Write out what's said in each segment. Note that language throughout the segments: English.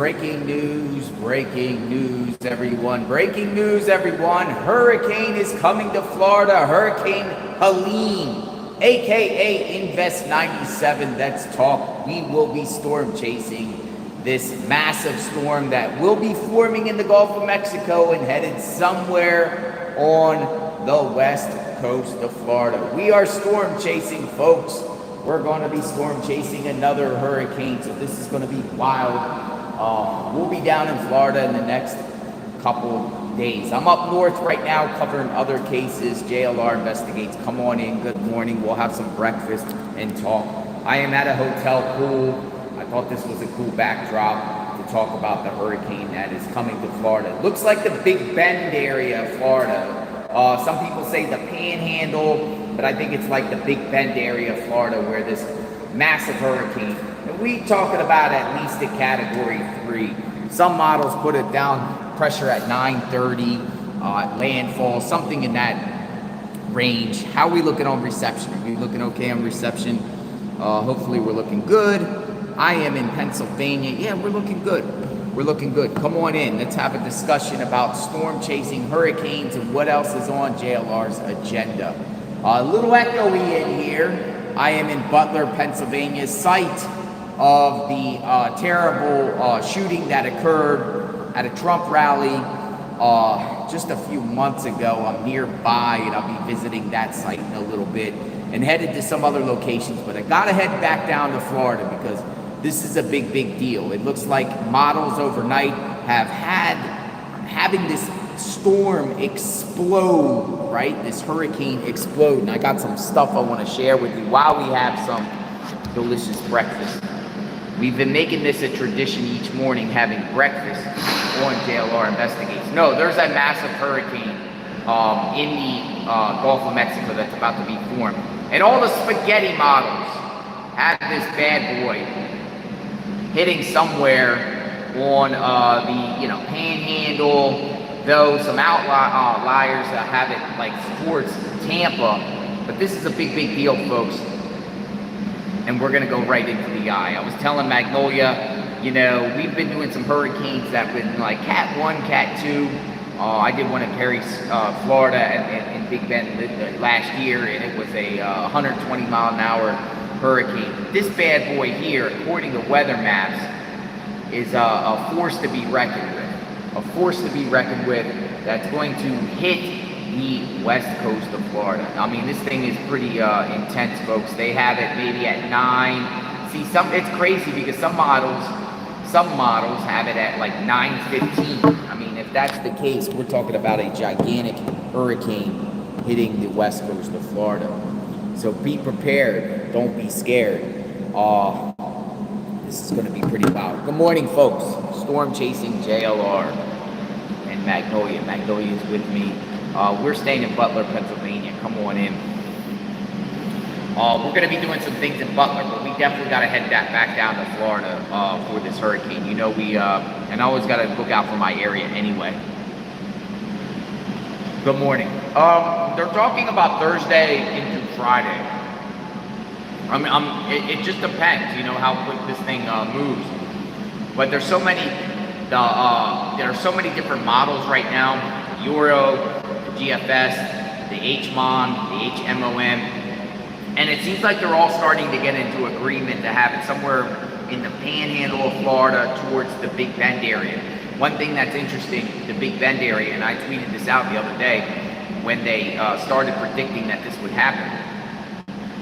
Breaking news, everyone. Breaking news, everyone. Hurricane is coming to Florida. Hurricane Helene, aka Invest 97. Let's talk. We will be storm chasing this massive storm that will be forming in the Gulf of Mexico and headed somewhere on the west coast of Florida. We are storm chasing, folks. We're going to be storm chasing another hurricane, so this is going to be wild. We'll be down in Florida in the next couple days. I'm up north right now covering other cases. JLR Investigates. Come on in. Good morning. We'll have some breakfast and talk. I am at a hotel pool. I thought this was a cool backdrop to talk about the hurricane that is coming to Florida. It looks like the Big Bend area of Florida. Some people say the Panhandle, but I think it's like the Big Bend area of Florida where this massive hurricane. And we talking about at least a category 3. Some models put it down pressure at 930, landfall, something in that range. How are we looking on reception? Are we looking okay on reception? Hopefully we're looking good. I am in Pennsylvania. Yeah, we're looking good. We're looking good. Come on in. Let's have a discussion about storm chasing hurricanes and what else is on JLR's agenda. A little echoey in here. I am in Butler, Pennsylvania, site of the terrible shooting that occurred at a Trump rally just a few months ago. I'm nearby, and I'll be visiting that site in a little bit and headed to some other locations. But I got to head back down to Florida because this is a big deal. It looks like models overnight have having this storm explode, right? This hurricane explode. And I got some stuff I want to share with you while we have some delicious breakfast. We've been making this a tradition each morning, having breakfast on JLR Investigates. No, there's a massive hurricane in the Gulf of Mexico that's about to be formed. And all the spaghetti models have this bad boy hitting somewhere on the Panhandle, though some outliers have it like towards Tampa. But this is a big deal, folks. And we're going to go right into the eye. I was telling Magnolia, we've been doing some hurricanes that have been like Cat 1, Cat 2. I did one in Perry, Florida in Big Bend last year, and it was a 120 mile an hour hurricane. This bad boy here, according to weather maps, is a force to be reckoned with. A force to be reckoned with that's going to hit the west coast of Florida. I mean, this thing is pretty intense, folks. They have it maybe at 9. See, it's crazy because some models have it at like 9:15. I mean, if that's the case, we're talking about a gigantic hurricane hitting the west coast of Florida. So be prepared. Don't be scared. This is going to be pretty wild. Good morning, folks. Storm chasing JLR and Magnolia. Magnolia is with me. We're staying in Butler, Pennsylvania. Come on in. We're going to be doing some things in Butler, but we definitely got to head back down to Florida for this hurricane. And I always got to look out for my area anyway. Good morning. They're talking about Thursday into Friday. I mean, it just depends, how quick this thing moves. But there's so many, there are so many different models right now. Euro, the GFS, the HMON, the HMOM, and it seems like they're all starting to get into agreement to have it somewhere in the Panhandle of Florida towards the Big Bend area. One thing that's interesting, the Big Bend area, and I tweeted this out the other day when they started predicting that this would happen.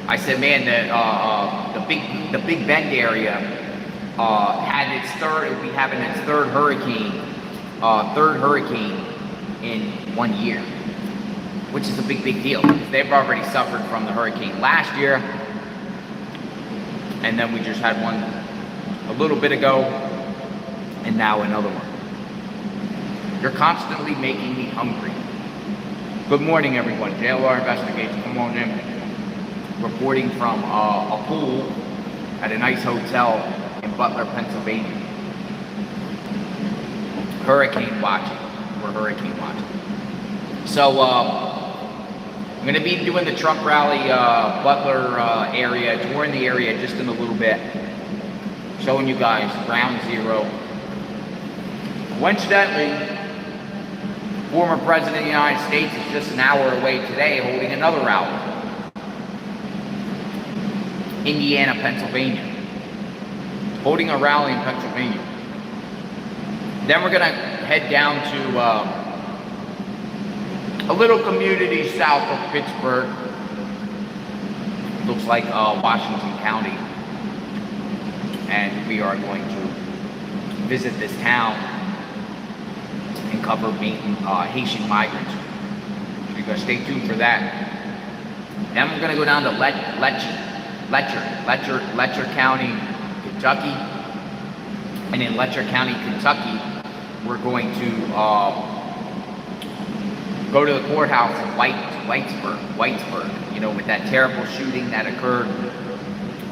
I said, man, the Big Bend area it would be having its third hurricane in 1 year, which is a big deal. They've already suffered from the hurricane last year, and then we just had one a little bit ago, and now another one. You're constantly making me hungry. Good morning, everyone. JLR Investigates. Come on in. Reporting from a pool at a nice hotel in Butler, Pennsylvania. Hurricane watching. We're hurricane watching. So I'm going to be doing the Trump rally Butler area, touring the area just in a little bit, showing you guys ground zero Coincidentally, former President of the United States is just an hour away today holding another rally. Indiana, Pennsylvania. Holding a rally in Pennsylvania. Then we're going to head down to a little community south of Pittsburgh. Looks like Washington County. And we are going to visit this town and cover Haitian migrants. So you're going to stay tuned for that. Then we're going to go down to Letcher County, Kentucky. And in Letcher County, Kentucky, we're going to go to the courthouse in Whitesburg, you know, with that terrible shooting that occurred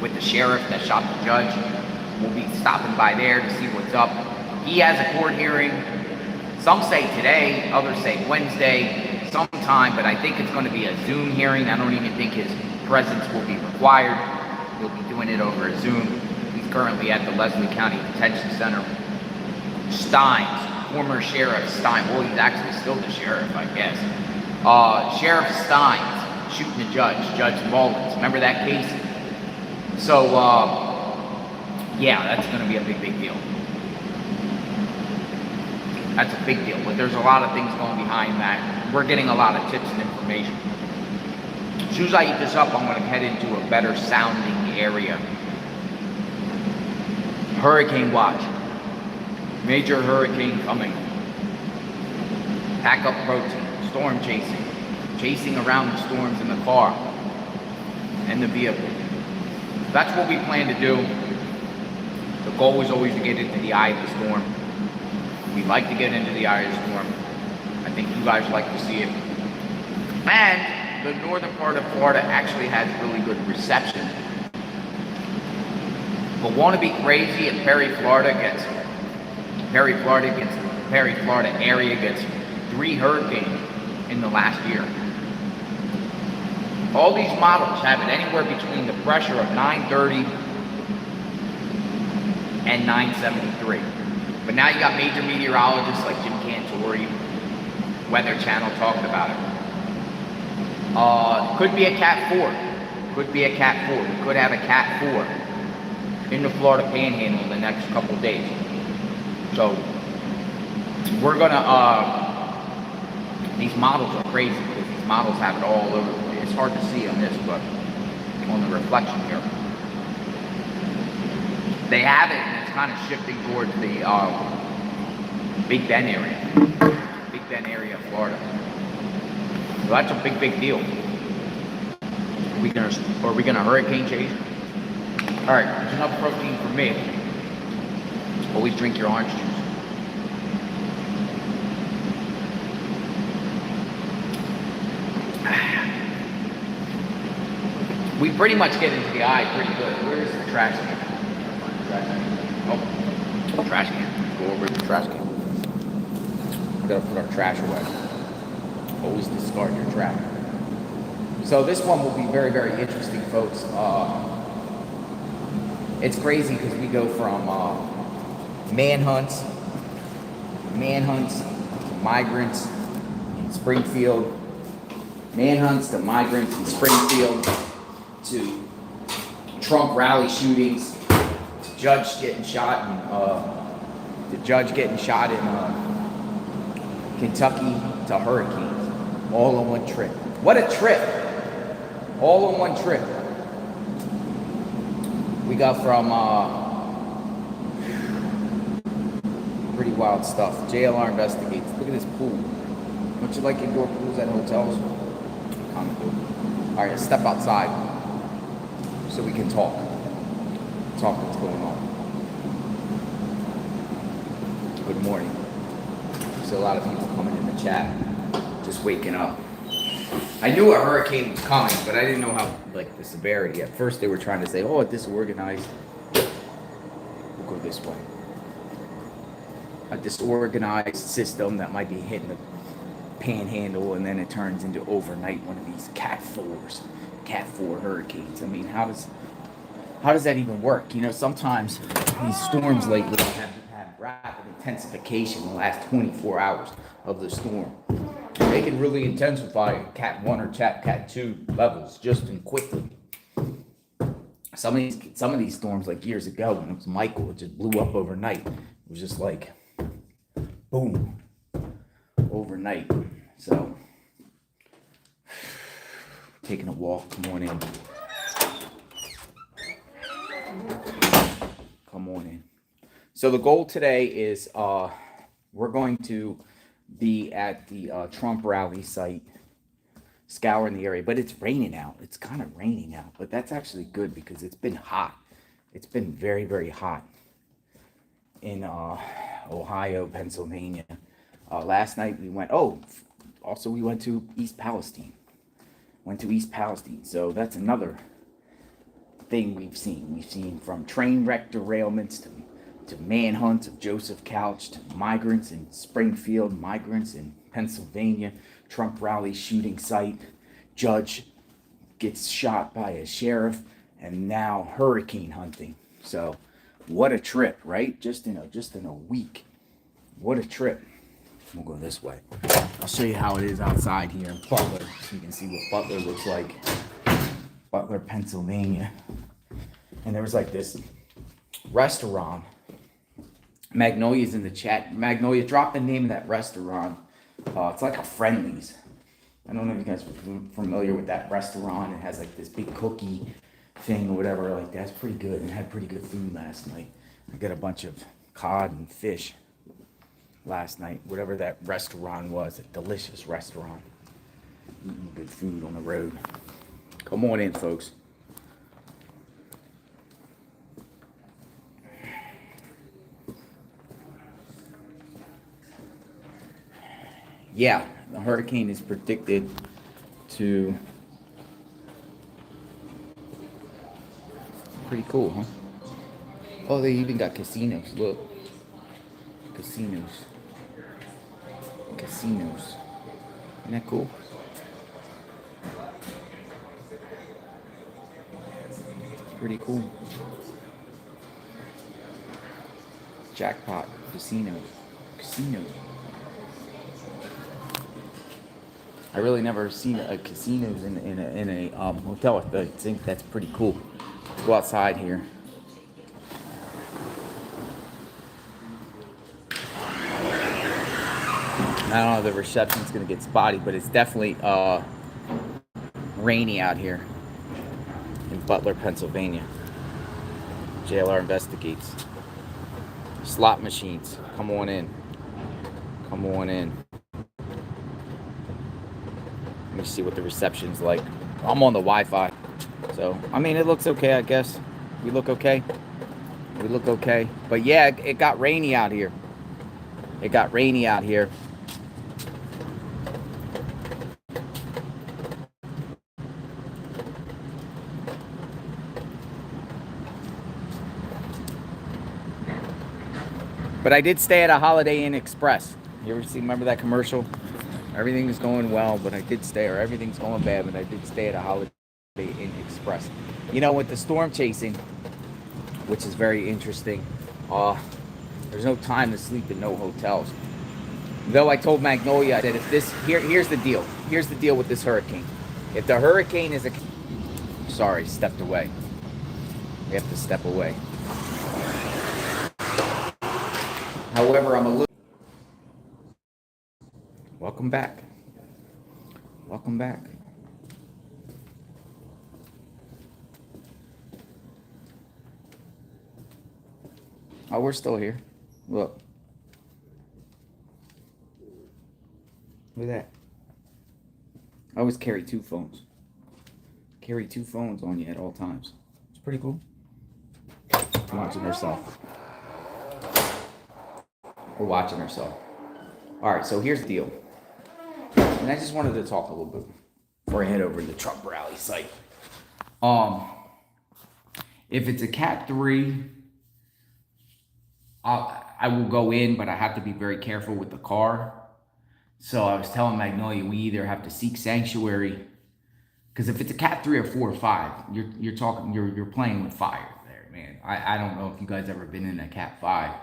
with the sheriff that shot the judge. We'll be stopping by there to see what's up. He has a court hearing. Some say today, others say Wednesday, sometime, but I think it's going to be a Zoom hearing. I don't even think his presence will be required. He'll be doing it over a Zoom. He's currently at the Leslie County Detention Center. Steins, former Sheriff Steins, well, he's actually still the sheriff, I guess. Sheriff Steins shooting the judge, Judge Mullins. Remember that case? So, yeah, that's going to be a big deal. That's a big deal, but there's a lot of things going behind that. We're getting a lot of tips and information. As soon as I eat this up, I'm going to head into a better sounding area. Hurricane watch. Major hurricane coming. Pack up protein. Storm chasing. Chasing around the storms in the car and the vehicle. That's what we plan to do. The goal is always to get into the eye of the storm. We like to get into the eye of the storm. I think you guys like to see it. And the northern part of Florida actually has really good reception. But want to be crazy if Perry, Florida area gets 3 hurricanes in the last year. All these models have it anywhere between the pressure of 930 and 973. But now you got major meteorologists like Jim Cantori, Weather Channel talking about it. Could be a Cat 4. Could be a Cat 4. We could have a Cat 4 in the Florida Panhandle in the next couple of days. So we're gonna. These models are crazy because these models have it all over. It's hard to see on this, but on the reflection here, they have it. Kind of shifting towards the Big Bend area of Florida. So that's a big deal. Are we gonna hurricane chase? All right, there's enough protein for me. Always drink your orange juice. We pretty much get into the eye pretty good. Where's the trash can? Oh, trash can. Let's go over to the trash can. We gotta put our trash away. Always discard your trash. So this one will be very interesting, folks. It's crazy because we go from manhunts to migrants in Springfield, manhunts to migrants in Springfield, to Trump rally shootings. Judge getting shot in Kentucky to hurricanes, all on one trip. What a trip! All on one trip. We got from pretty wild stuff. JLR investigates. Look at this pool. Don't you like indoor pools at hotels? Kind of cool. All right, let's step outside so we can talk what's going on. Good morning. There's a lot of people coming in the chat, just waking up. I knew a hurricane was coming, but I didn't know how, like, the severity. At first they were trying to say, oh, disorganized. We'll go this way. A disorganized system that might be hitting the panhandle, and then it turns into overnight one of these Cat 4s, Cat 4 hurricanes. I mean, how does that even work? You know, sometimes these storms lately have rapid intensification in the last 24 hours of the storm. They can really intensify Cat 1 or Cat 2 levels just and quickly. Some of these storms, like years ago when it was Michael, it just blew up overnight. It was just like, boom, overnight. So, taking a walk, come on in. Come on in. So the goal today is we're going to be at the Trump rally site, scouring the area, but it's raining out. It's kind of raining out, but that's actually good because it's been hot. It's been very, very hot in Ohio, Pennsylvania. Last night we went, also we went to East Palestine. So that's another thing we've seen. We've seen from train wreck derailments to manhunts of Joseph Couch, to migrants in Springfield, migrants in Pennsylvania, Trump rally shooting site, judge gets shot by a sheriff, and now hurricane hunting. So what a trip, right? Just in a week. What a trip. We'll go this way. I'll show you how it is outside here in Butler, so you can see what Butler looks like. Butler, Pennsylvania. And there was like this restaurant. Magnolia's in the chat. Magnolia, drop the name of that restaurant. It's like a Friendly's. I don't know if you guys are familiar with that restaurant. It has like this big cookie thing or whatever like that. It's pretty good, and had pretty good food last night. I got a bunch of cod and fish last night. Whatever that restaurant was, a delicious restaurant. Eating good food on the road. Come on in, folks. Yeah, the hurricane is predicted to... Pretty cool, huh? Oh, they even got casinos. Look. Casinos. Isn't that cool? Pretty cool. Jackpot. Casinos. I really never seen a casinos in a hotel. I think that's pretty cool. Let's go outside here. I don't know if the reception's gonna get spotty, but it's definitely rainy out here in Butler, Pennsylvania. JLR investigates. Slot machines. Come on in. Let me see what the reception's like. I'm on the Wi-Fi. So, I mean, it looks okay, I guess. We look okay. But yeah, it got rainy out here. But I did stay at a Holiday Inn Express. You ever remember that commercial? Everything is going well, but I did stay, or everything's going bad, but I did stay at a Holiday Inn Express. You know, with the storm chasing, which is very interesting, there's no time to sleep in no hotels. Though I told Magnolia that if this, here's the deal. Here's the deal with this hurricane. If the hurricane is stepped away. We have to step away. However, I'm a little... Welcome back. Oh, we're still here. Look. Look at that. I always carry two phones. On you at all times. It's pretty cool. Watching herself. We're watching herself. All right, so here's the deal. And I just wanted to talk a little bit before I head over to the Trump rally site. If it's a Cat 3, I will go in, but I have to be very careful with the car. So I was telling Magnolia, we either have to seek sanctuary, because if it's a Cat 3 or 4 or 5, you're playing with fire there, man. I don't know if you guys ever been in a Cat 5.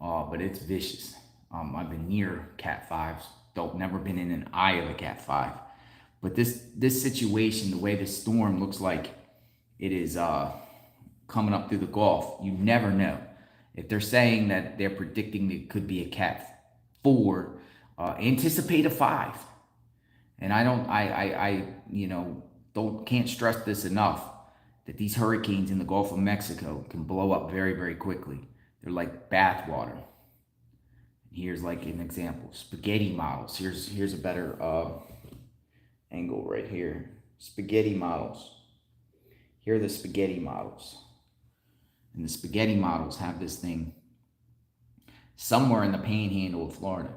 but it's vicious. I've been near Cat 5s, don't never been in an eye of a Cat 5. But this situation, the way the storm looks like it is coming up through the Gulf, you never know. If they're saying that they're predicting it could be a Cat 4, anticipate a 5. And can't stress this enough that these hurricanes in the Gulf of Mexico can blow up very, very quickly. They're like bathwater. Here's like an example: spaghetti models. Here's a better angle right here. Spaghetti models. Here are the spaghetti models. And the spaghetti models have this thing somewhere in the panhandle of Florida.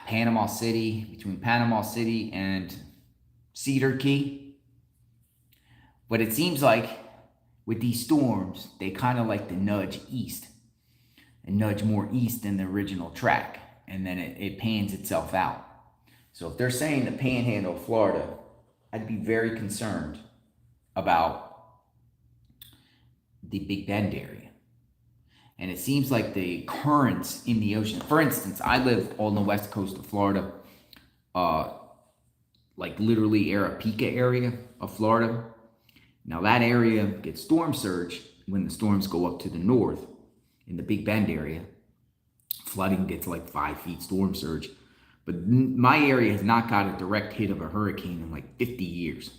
Panama City, between Panama City and Cedar Key. But it seems like with these storms, they kind of like to nudge east and nudge more east than the original track. And then it pans itself out. So if they're saying the panhandle of Florida, I'd be very concerned about the Big Bend area. And it seems like the currents in the ocean, for instance, I live on the west coast of Florida, like literally Arapaca area of Florida. Now that area gets storm surge when the storms go up to the north in the Big Bend area. Flooding gets like 5 feet storm surge. But my area has not got a direct hit of a hurricane in like 50 years.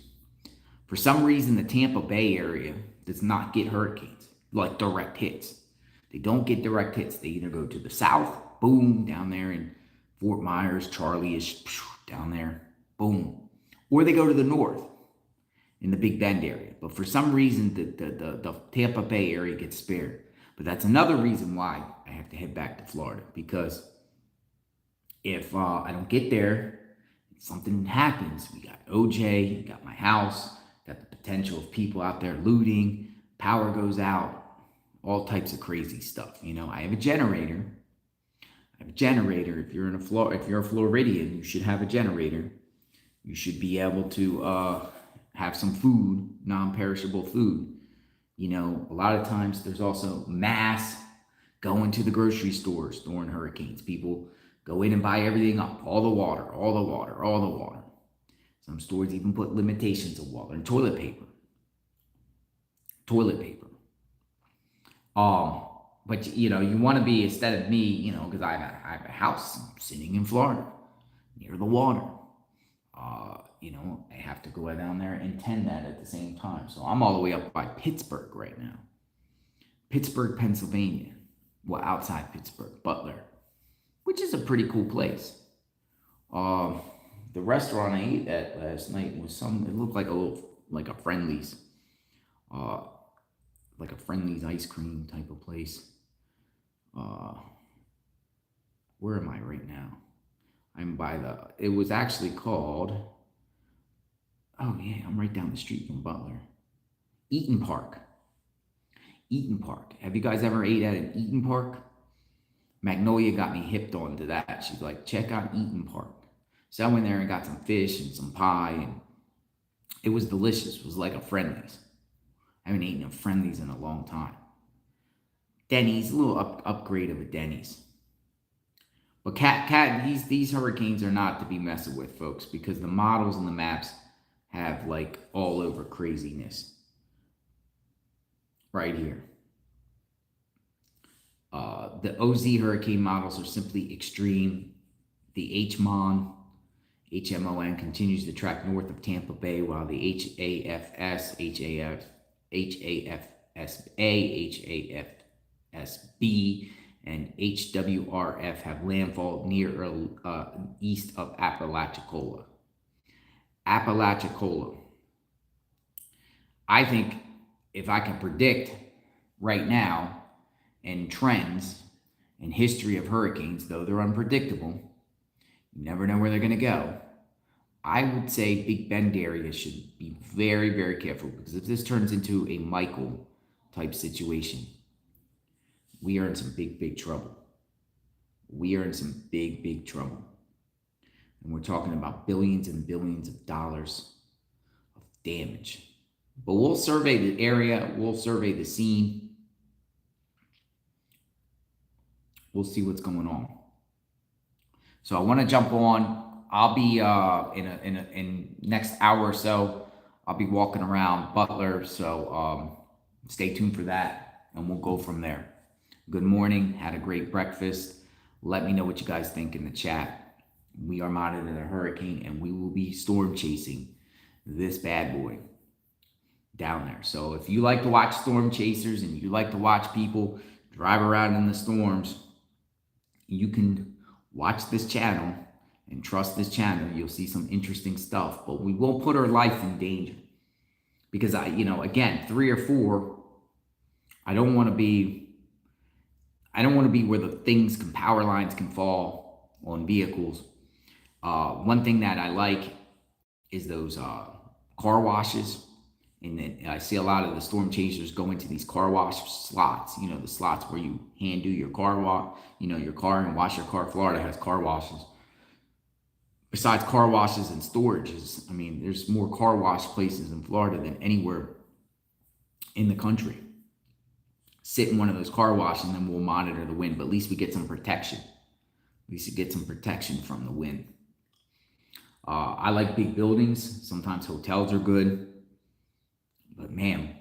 For some reason, the Tampa Bay area does not get hurricanes, like direct hits. They don't get direct hits. They either go to the south, boom, down there in Fort Myers, Charlie-ish, down there, boom. Or they go to the north in the Big Bend area. But for some reason, the Tampa Bay area gets spared. But that's another reason why I have to head back to Florida. Because if I don't get there, something happens. We got OJ, we got my house, got the potential of people out there looting, power goes out, all types of crazy stuff. You know, I have a generator. If you're a Floridian, you should have a generator. You should be able to have some food, non-perishable food. You know, a lot of times there's also mass going to the grocery stores during hurricanes. People go in and buy everything up, all the water. Some stores even put limitations of water and toilet paper. But you know, you want to be, instead of me, you know, because I have a house sitting in Florida near the water. You know, I have to go down there and tend that at the same time. So I'm all the way up by Pittsburgh right now. Pittsburgh, Pennsylvania. Well, outside Pittsburgh, Butler, which is a pretty cool place. The restaurant I ate at last night was it looked like like a Friendly's ice cream type of place. Where am I right now? I'm by it was actually called, oh yeah, I'm right down the street from Butler. Eaton Park. Have you guys ever ate at an Eaton Park? Magnolia got me hipped onto that. She's like, check out Eaton Park. So I went there and got some fish and some pie, and it was delicious. It was like a Friendly's. I haven't eaten a Friendly's in a long time. Denny's, a little upgrade of a Denny's. But these hurricanes are not to be messed with, folks, because the models and the maps have like all over craziness. Right here. The OZ hurricane models are simply extreme. The HMON continues to track north of Tampa Bay, while the HAFSB, and HWRF have landfall near east of Apalachicola. I think if I can predict right now and trends and history of hurricanes, though they're unpredictable, you never know where they're going to go. I would say Big Bend area should be very, very careful, because if this turns into a Michael type situation, we are in some big, big trouble. And we're talking about billions and billions of dollars of damage. But we'll survey the area, we'll survey the scene. we'll see what's going on. So I want to jump on. I'll be in next hour or so. I'll be walking around Butler, so stay tuned for that, and we'll go from there. Good morning. Had a great breakfast. Let me know what you guys think in the chat. We are monitoring a hurricane, and we will be storm chasing this bad boy down there. So if you like to watch storm chasers and you like to watch people drive around in the storms, you can watch this channel and trust this channel. You'll see some interesting stuff, but we won't put our life in danger because again, 3 or 4, I don't want to be where the things power lines can fall on vehicles. One thing that I like is those car washes. And then I see a lot of the storm chasers go into these car wash slots, the slots where you hand do your car wash, your car and wash your car. Florida has car washes. Besides car washes and storages, there's more car wash places in Florida than anywhere in the country. Sit in one of those car washes and then we'll monitor the wind, but at least we get some protection. At least you get some protection from the wind. I like big buildings. Sometimes hotels are good. But man,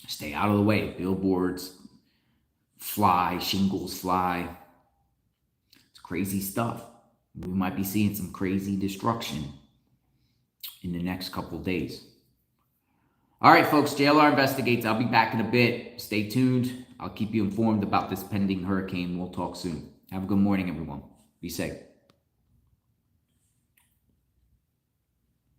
stay out of the way. Billboards fly, shingles fly. It's crazy stuff. We might be seeing some crazy destruction in the next couple of days. All right, folks, JLR Investigates. I'll be back in a bit. Stay tuned. I'll keep you informed about this pending hurricane. We'll talk soon. Have a good morning, everyone. Be safe.